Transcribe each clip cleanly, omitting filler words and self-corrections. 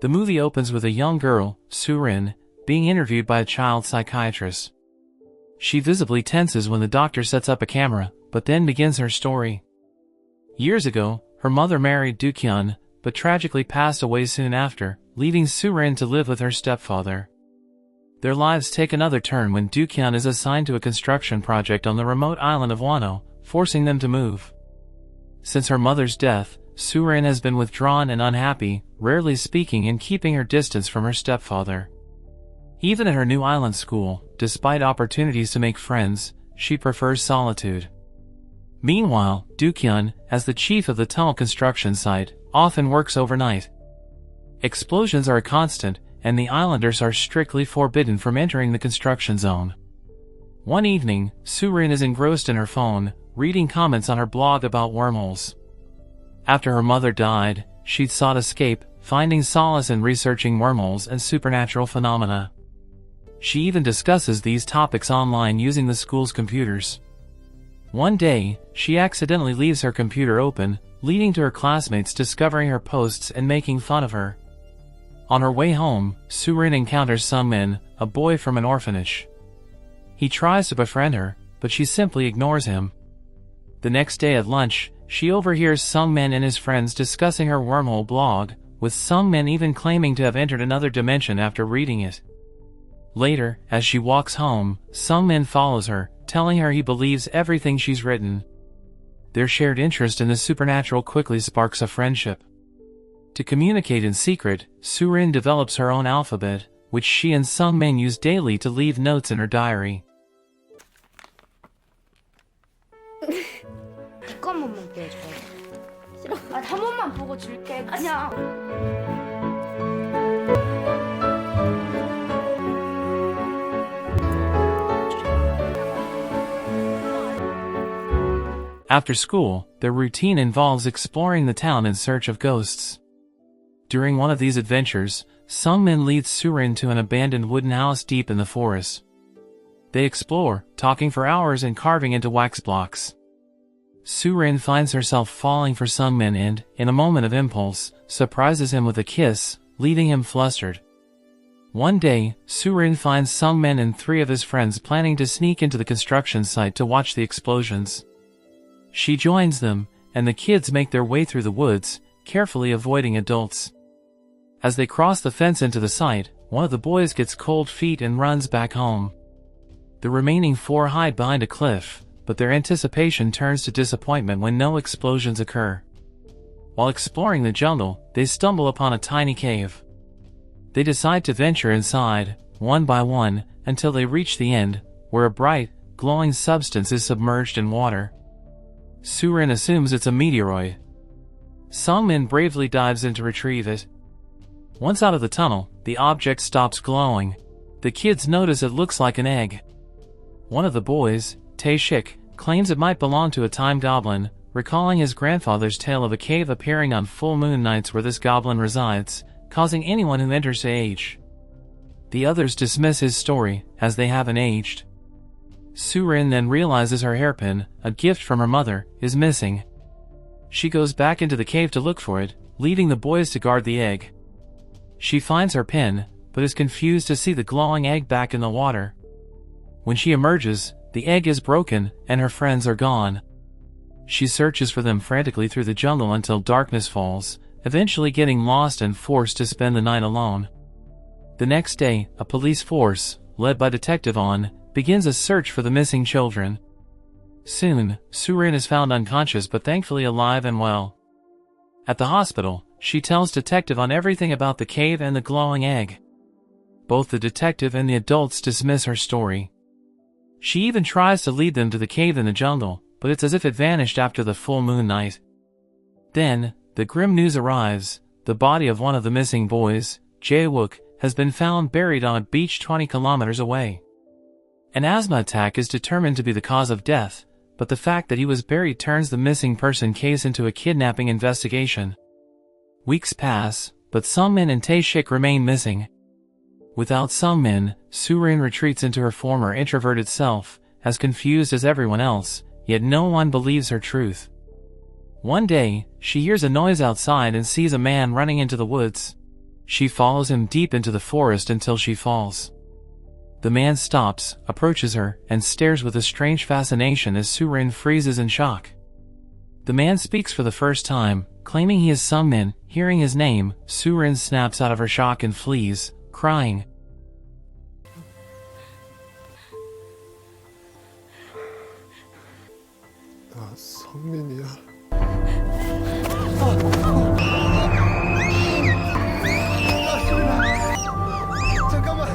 The movie opens with a young girl, Surin, being interviewed by a child psychiatrist. She visibly tenses when the doctor sets up a camera, but then begins her story. Years ago, her mother married Dukyun, but tragically passed away soon after, leaving Surin to live with her stepfather. Their lives take another turn when Dukyun is assigned to a construction project on the remote island of Wano, forcing them to move. Since her mother's death, Surin has been withdrawn and unhappy, rarely speaking and keeping her distance from her stepfather. Even at her new island school, despite opportunities to make friends, she prefers solitude. Meanwhile, Dukyun, as the chief of the tunnel construction site, often works overnight. Explosions are a constant, and the islanders are strictly forbidden from entering the construction zone. One evening, Surin is engrossed in her phone, reading comments on her blog about wormholes. After her mother died, she'd sought escape, finding solace in researching wormholes and supernatural phenomena. She even discusses these topics online using the school's computers. One day, she accidentally leaves her computer open, leading to her classmates discovering her posts and making fun of her. On her way home, Surin encounters Sungmin, a boy from an orphanage. He tries to befriend her, but she simply ignores him. The next day at lunch, she overhears Sungmin and his friends discussing her wormhole blog, with Sungmin even claiming to have entered another dimension after reading it. Later, as she walks home, Sungmin follows her, telling her he believes everything she's written. Their shared interest in the supernatural quickly sparks a friendship. To communicate in secret, Surin develops her own alphabet, which she and Sungmin use daily to leave notes in her diary. 이거 한 번만 보여줘. 싫어. 한 번만 보고 줄게. 그냥. After school, their routine involves exploring the town in search of ghosts. During one of these adventures, Sungmin leads Surin to an abandoned wooden house deep in the forest. They explore, talking for hours and carving into wax blocks. Surin finds herself falling for Sungmin and, in a moment of impulse, surprises him with a kiss, leaving him flustered. One day, Surin finds Sungmin and 3 of his friends planning to sneak into the construction site to watch the explosions. She joins them, and the kids make their way through the woods, carefully avoiding adults. As they cross the fence into the site, one of the boys gets cold feet and runs back home. The remaining 4 hide behind a cliff, but their anticipation turns to disappointment when no explosions occur. While exploring the jungle, they stumble upon a tiny cave. They decide to venture inside, one by one, until they reach the end, where a bright, glowing substance is submerged in water. Surin assumes it's a meteoroid. Sungmin bravely dives in to retrieve it. Once out of the tunnel, the object stops glowing. The kids notice it looks like an egg. One of the boys, Tae-shik, claims it might belong to a time goblin, recalling his grandfather's tale of a cave appearing on full moon nights where this goblin resides, causing anyone who enters to age. The others dismiss his story, as they haven't aged. Surin then realizes her hairpin, a gift from her mother, is missing. She goes back into the cave to look for it, leaving the boys to guard the egg. She finds her pin, but is confused to see the glowing egg back in the water. When she emerges, the egg is broken, and her friends are gone. She searches for them frantically through the jungle until darkness falls, eventually getting lost and forced to spend the night alone. The next day, a police force, led by Detective On, begins a search for the missing children. Soon, Surin is found unconscious but thankfully alive and well. At the hospital, she tells Detective On everything about the cave and the glowing egg. Both the detective and the adults dismiss her story. She even tries to lead them to the cave in the jungle, but it's as if it vanished after the full moon night. Then, the grim news arrives: the body of one of the missing boys, Jae-wook, has been found buried on a beach 20 kilometers away. An asthma attack is determined to be the cause of death, but the fact that he was buried turns the missing person case into a kidnapping investigation. Weeks pass, but Sungmin and Tae-shik remain missing. Without Sungmin, Surin retreats into her former introverted self, as confused as everyone else, yet no one believes her truth. One day, she hears a noise outside and sees a man running into the woods. She follows him deep into the forest until she falls. The man stops, approaches her, and stares with a strange fascination as Surin freezes in shock. The man speaks for the first time, claiming he is Sungmin. Hearing his name, Surin snaps out of her shock and flees, crying. 나 성민이야. 잠깐만.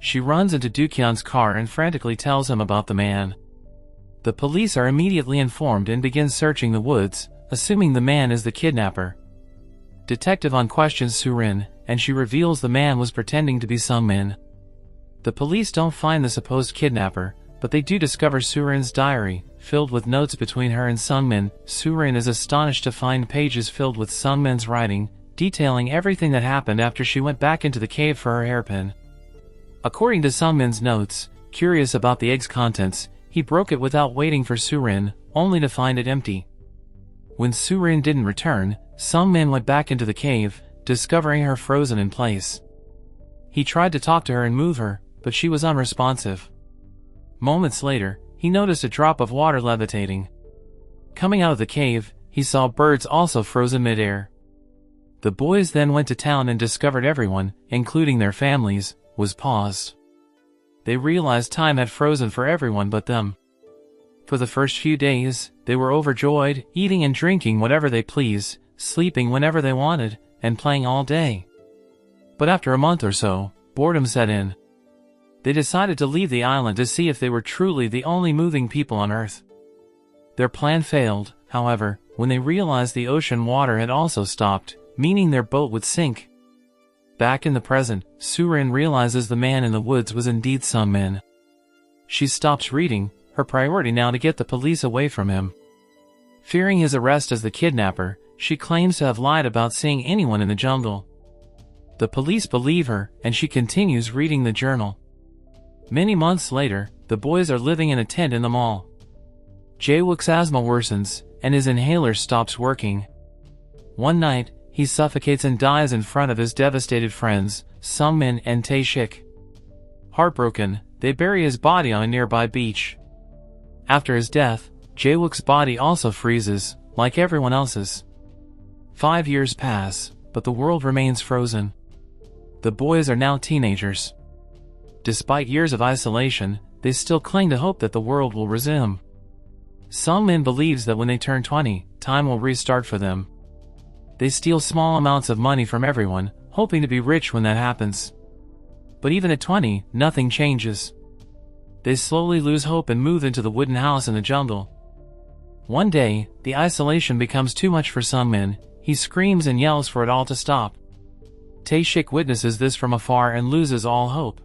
She runs into Dukhyun's car and frantically tells him about the man. The police are immediately informed and begin searching the woods, assuming the man is the kidnapper. Detective On questions Surin, and she reveals the man was pretending to be Sungmin. The police don't find the supposed kidnapper, but they do discover Surin's diary, filled with notes between her and Sungmin. Surin is astonished to find pages filled with Sungmin's writing, detailing everything that happened after she went back into the cave for her hairpin. According to Sungmin's notes, curious about the egg's contents, he broke it without waiting for Surin, only to find it empty. When Surin didn't return, Sungmin went back into the cave, discovering her frozen in place. He tried to talk to her and move her, but she was unresponsive. Moments later, he noticed a drop of water levitating. Coming out of the cave, he saw birds also frozen midair. The boys then went to town and discovered everyone, including their families, was paused. They realized time had frozen for everyone but them. For the first few days, they were overjoyed, eating and drinking whatever they pleased, sleeping whenever they wanted, and playing all day. But after a month or so, boredom set in. They decided to leave the island to see if they were truly the only moving people on Earth. Their plan failed, however, when they realized the ocean water had also stopped, meaning their boat would sink. Back in the present, Surin realizes the man in the woods was indeed Sungmin. She stops reading, her priority now to get the police away from him. Fearing his arrest as the kidnapper, she claims to have lied about seeing anyone in the jungle. The police believe her, and she continues reading the journal. Many months later, the boys are living in a tent in the mall. Jae-wook's asthma worsens, and his inhaler stops working. One night, he suffocates and dies in front of his devastated friends, Sungmin and Tae-shik. Heartbroken, they bury his body on a nearby beach. After his death, Jae-wook's body also freezes, like everyone else's. 5 years pass, but the world remains frozen. The boys are now teenagers. Despite years of isolation, they still cling to hope that the world will resume. Sungmin believes that when they turn 20, time will restart for them. They steal small amounts of money from everyone, hoping to be rich when that happens. But even at 20, nothing changes. They slowly lose hope and move into the wooden house in the jungle. One day, the isolation becomes too much for Sungmin. He screams and yells for it all to stop. Tae-shik witnesses this from afar and loses all hope.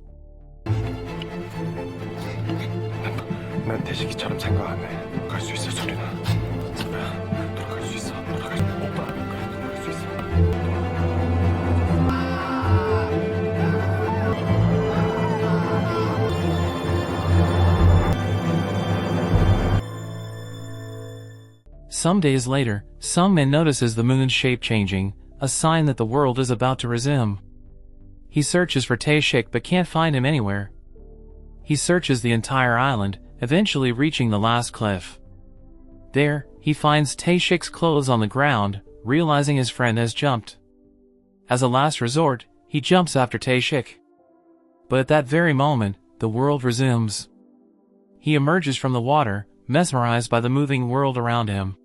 난 태식이처럼 생각 안 해. 갈 수 있어, 소린아. 돌아갈 수 있어. 오빠, 돌아갈 수 있어. Some days later, Sungmin notices the moon's shape changing, a sign that the world is about to resume. He searches for Tae-shik but can't find him anywhere. He searches the entire island, eventually reaching the last cliff. There, he finds Tae-shik's clothes on the ground, realizing his friend has jumped. As a last resort, he jumps after Tae-shik. But at that very moment, the world resumes. He emerges from the water, mesmerized by the moving world around him.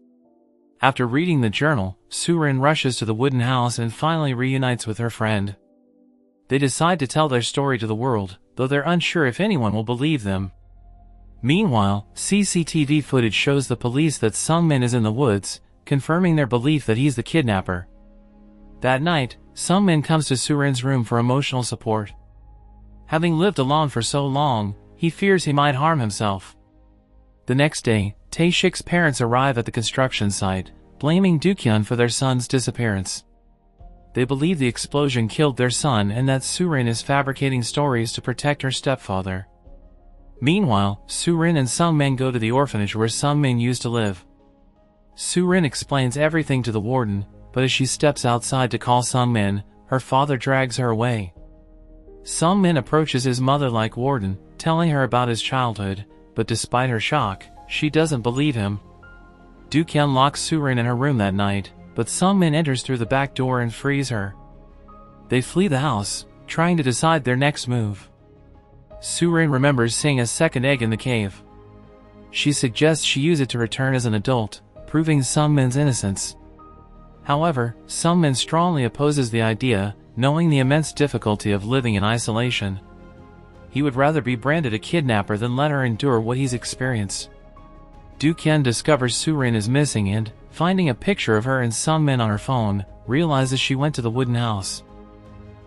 After reading the journal, Surin rushes to the wooden house and finally reunites with her friend. They decide to tell their story to the world, though they're unsure if anyone will believe them. Meanwhile, CCTV footage shows the police that Sungmin is in the woods, confirming their belief that he's the kidnapper. That night, Sungmin comes to Surin's room for emotional support. Having lived alone for so long, he fears he might harm himself. The next day, Tae-shik's parents arrive at the construction site, blaming Dukhyun for their son's disappearance. They believe the explosion killed their son and that Surin is fabricating stories to protect her stepfather. Meanwhile, Surin and Sungmin go to the orphanage where Sungmin used to live. Surin explains everything to the warden, but as she steps outside to call Sungmin, her father drags her away. Sungmin approaches his mother like warden, telling her about his childhood, but despite her shock, she doesn't believe him. Doo-kyun locks Surin in her room that night, but Sungmin enters through the back door and frees her. They flee the house, trying to decide their next move. Surin remembers seeing a second egg in the cave. She suggests she use it to return as an adult, proving Sungmin's innocence. However, Sungmin strongly opposes the idea, knowing the immense difficulty of living in isolation. He would rather be branded a kidnapper than let her endure what he's experienced. Doo-kyun discovers Surin is missing and, finding a picture of her and Sungmin on her phone, realizes she went to the wooden house.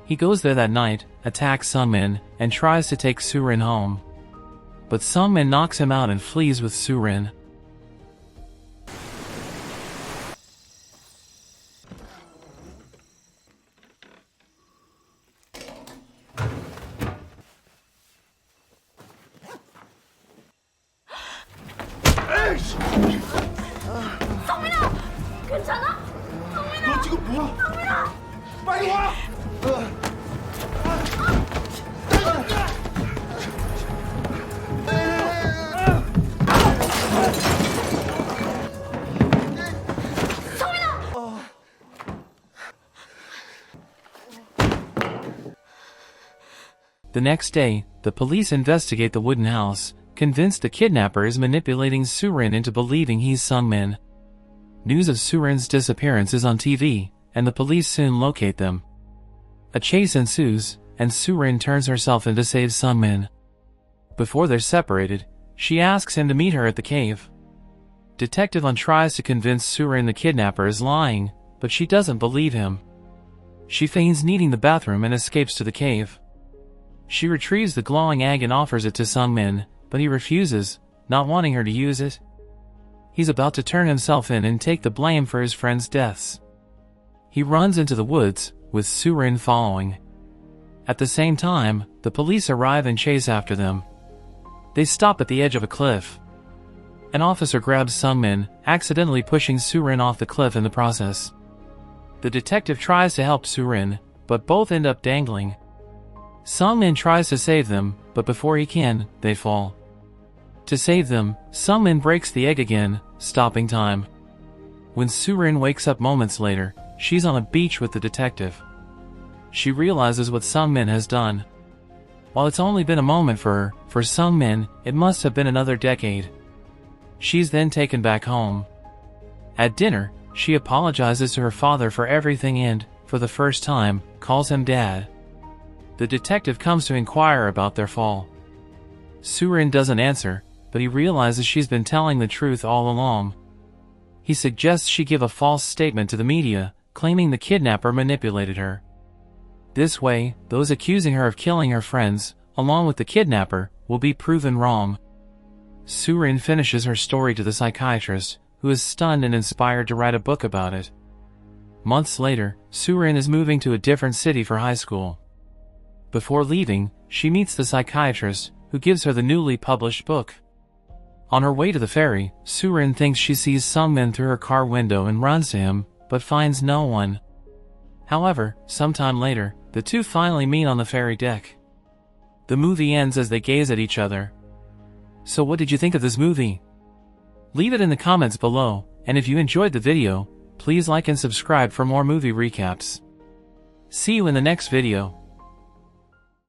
He goes there that night, attacks Sungmin, and tries to take Surin home. But Sungmin knocks him out and flees with Surin. 성민아! 괜찮아? 성민아! 너 지금 뭐야? 성민아! 빨리 와! The next day, the police investigate the wooden house, convinced the kidnapper is manipulating Surin into believing he's Sungmin. News of Surin's disappearance is on TV, and the police soon locate them. A chase ensues, and Surin turns herself in to save Sungmin. Before they're separated, she asks him to meet her at the cave. Detective Un tries to convince Surin the kidnapper is lying, but she doesn't believe him. She feigns needing the bathroom and escapes to the cave. She retrieves the glowing egg and offers it to Sungmin, but he refuses, not wanting her to use it. He's about to turn himself in and take the blame for his friends' deaths. He runs into the woods, with Surin following. At the same time, the police arrive and chase after them. They stop at the edge of a cliff. An officer grabs Sungmin, accidentally pushing Surin off the cliff in the process. The detective tries to help Surin, but both end up dangling. Sungmin tries to save them, but before he can, they fall. To save them, Sungmin breaks the egg again, stopping time. When Surin wakes up moments later, she's on a beach with the detective. She realizes what Sungmin has done. While it's only been a moment for her, for Sungmin, it must have been another decade. She's then taken back home. At dinner, she apologizes to her father for everything and, for the first time, calls him Dad. The detective comes to inquire about their fall. Surin doesn't answer, but he realizes she's been telling the truth all along. He suggests she give a false statement to the media, claiming the kidnapper manipulated her. This way, those accusing her of killing her friends, along with the kidnapper, will be proven wrong. Surin finishes her story to the psychiatrist, who is stunned and inspired to write a book about it. Months later, Surin is moving to a different city for high school. Before leaving, she meets the psychiatrist, who gives her the newly published book. On her way to the ferry, Surin thinks she sees Sungmin through her car window and runs to him, but finds no one. However, sometime later, the two finally meet on the ferry deck. The movie ends as they gaze at each other. So what did you think of this movie? Leave it in the comments below, and if you enjoyed the video, please like and subscribe for more movie recaps. See you in the next video.